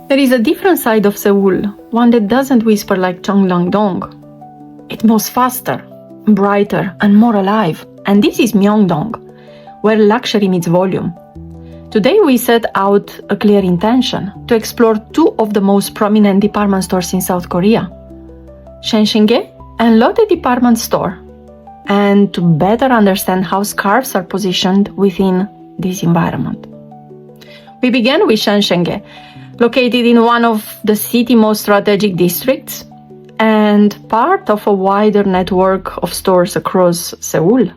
There is a different side of Seoul, one that doesn't whisper like Myeongdong. It moves faster, brighter, and more alive. And this is Myeongdong, where luxury meets volume. Today we set out a clear intention to explore two of the most prominent department stores in South Korea, Shinsegae and Lotte Department Store, and to better understand how scarves are positioned within this environment. We began with Shinsegae, located in one of the city's most strategic districts and part of a wider network of stores across Seoul,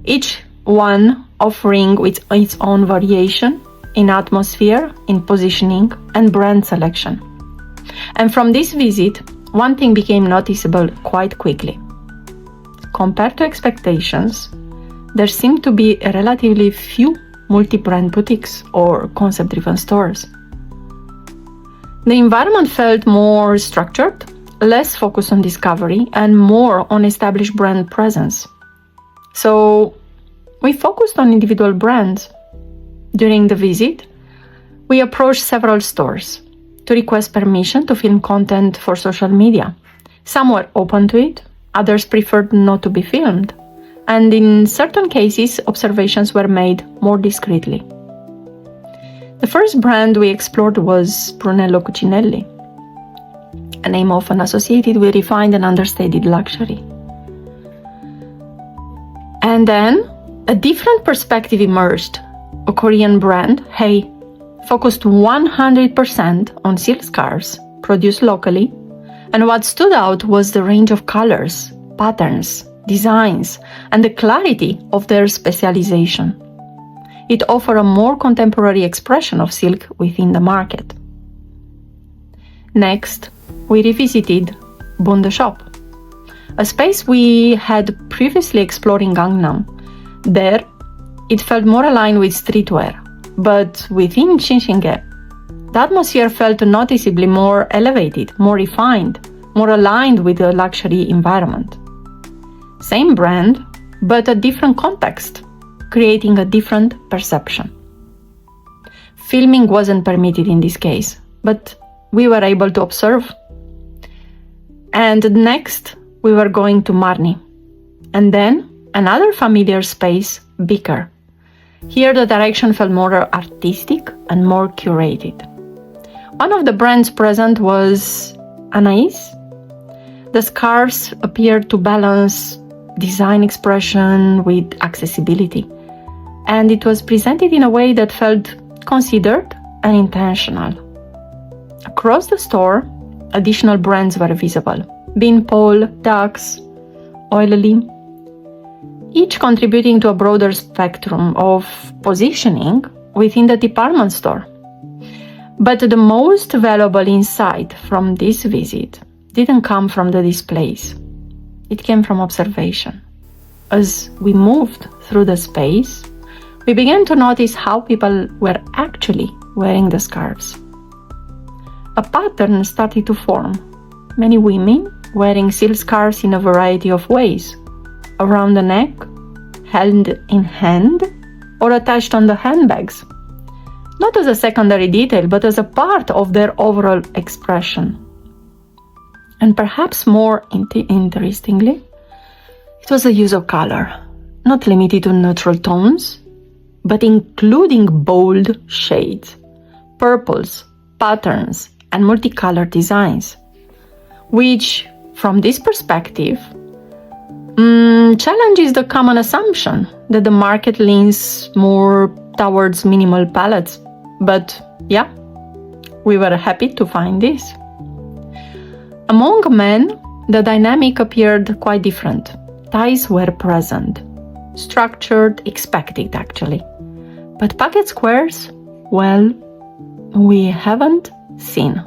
each one offering with its own variation in atmosphere, in positioning, and brand selection. And from this visit, one thing became noticeable quite quickly. Compared to expectations, there seemed to be relatively few multi-brand boutiques or concept-driven stores. The environment felt more structured, less focused on discovery, and more on established brand presence. So we focused on individual brands. During the visit, we approached several stores to request permission to film content for social media. Some were open to it, others preferred not to be filmed, and in certain cases, observations were made more discreetly. The first brand we explored was Brunello Cucinelli, a name often associated with refined and understated luxury. And then a different perspective emerged. A Korean brand, Hey, focused 100% on silk scarves produced locally, and what stood out was the range of colors, patterns, designs, and the clarity of their specialization. It offered a more contemporary expression of silk within the market. Next, we revisited Bunde Shop, a space we had previously explored in Gangnam. There, it felt more aligned with streetwear, but within Shinsegae, the atmosphere felt noticeably more elevated, more refined, more aligned with the luxury environment. Same brand, but a different context, creating a different perception. Filming wasn't permitted in this case, but we were able to observe. And next, we were going to Marni, and then another familiar space, Beaker. Here the direction felt more artistic and more curated. One of the brands present was Anais. The scarves appeared to balance design expression with accessibility, and it was presented in a way that felt considered and intentional. Across the store, additional brands were visible: Beanpole, Dax, Oily, each contributing to a broader spectrum of positioning within the department store. But the most valuable insight from this visit didn't come from the displays. It came from observation. As we moved through the space, we began to notice how people were actually wearing the scarves. A pattern started to form. Many women wearing silk scarves in a variety of ways: around the neck, held in hand, or attached on the handbags. Not as a secondary detail, but as a part of their overall expression. And perhaps more interestingly, it was the use of color, not limited to neutral tones, but including bold shades, purples, patterns, and multicolored designs, which, from this perspective, challenges the common assumption that the market leans more towards minimal palettes. But yeah, we were happy to find this. Among men, the dynamic appeared quite different. Ties were present, structured, expected actually. But pocket squares, well, we haven't seen.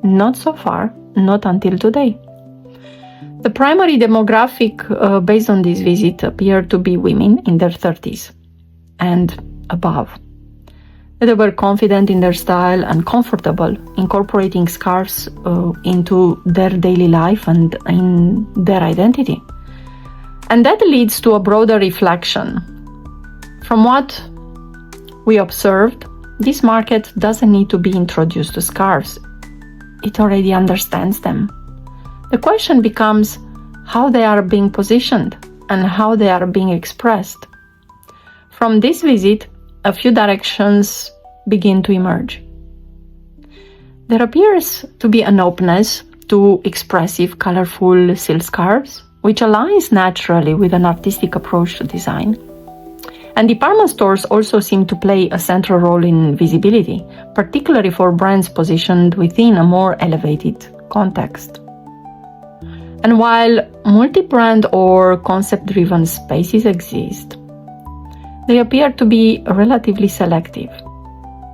Not so far, not until today. The primary demographic based on this visit appeared to be women in their 30s and above. They were confident in their style and comfortable incorporating scarves into their daily life and in their identity. And that leads to a broader reflection. From what we observed, this market doesn't need to be introduced to scarves. It already understands them. The question becomes how they are being positioned and how they are being expressed. From this visit, a few directions begin to emerge. There appears to be an openness to expressive, colorful silk scarves, which aligns naturally with an artistic approach to design. And department stores also seem to play a central role in visibility, particularly for brands positioned within a more elevated context. And while multi-brand or concept-driven spaces exist, they appear to be relatively selective,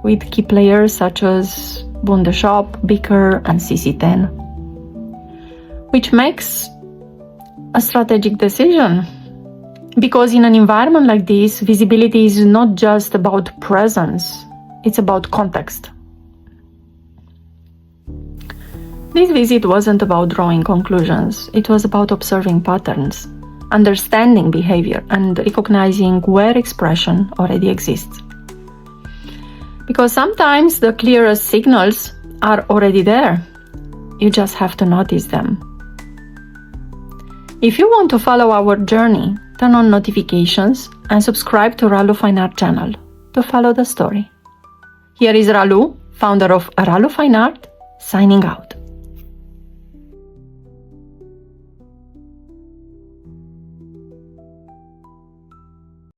with key players such as Shop, Bicker, and CC10, which makes a strategic decision. Because in an environment like this, visibility is not just about presence, it's about context. This visit wasn't about drawing conclusions, it was about observing patterns, understanding behavior, and recognizing where expression already exists. Because sometimes the clearest signals are already there, you just have to notice them. If you want to follow our journey, turn on notifications and subscribe to RALUFINEART channel to follow the story. Here is Ralu, founder of RALUFINEART, signing out.